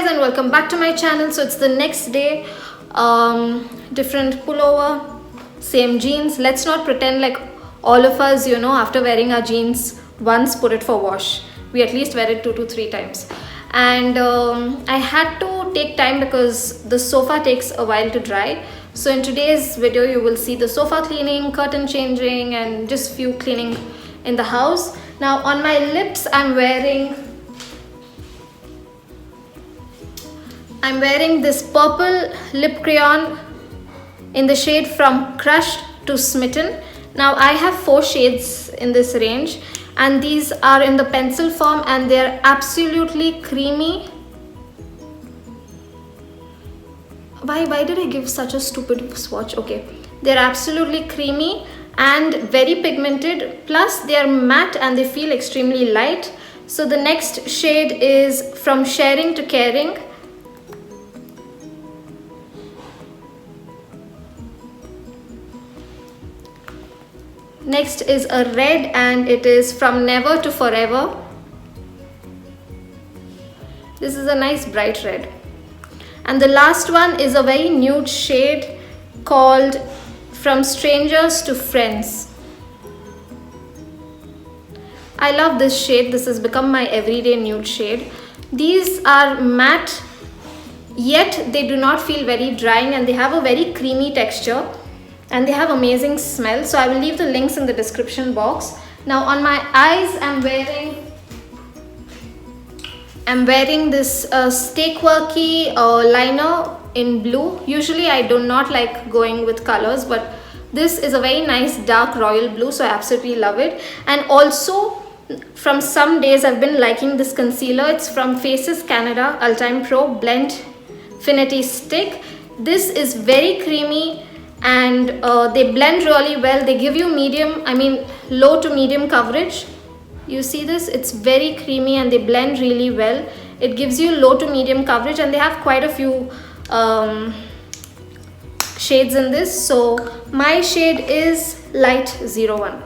guys, and welcome back to my channel. So it's the next day, different pullover, same jeans. Let's not pretend like all of us, after wearing our jeans once, put it for wash. We at least wear it 2 to 3 times. And I had to take time because the sofa takes a while to dry. So in today's video you will see the sofa cleaning, curtain changing, and just few cleaning in the house. Now on my lips I'm wearing this purple lip crayon in the shade from Crushed to Smitten. Now I have 4 shades in this range, and these are in the pencil form and they're absolutely creamy. Why did I give such a stupid swatch? Okay, they're absolutely creamy and very pigmented, plus they are matte and they feel extremely light. So the next shade is From Sharing to Caring. Next is a red and it is From Never to Forever. This is a nice bright red. And the last one is a very nude shade called From Strangers to Friends. I love this shade. This has become my everyday nude shade. These are matte, yet they do not feel very drying, and they have a very creamy texture. And they have amazing smell, so I will leave the links in the description box. Now on my eyes I'm wearing this Stay Quirky liner in blue. Usually I do not like going with colors, but this is a very nice dark royal blue, so I absolutely love it. And also from some days I've been liking this concealer. It's from Faces Canada Ultime Pro Blend Finity Stick. This is very creamy and they blend really well. They give you low to medium coverage. You see this? It's very creamy and they blend really well. It gives you low to medium coverage, and they have quite a few shades in this. So my shade is Light 01.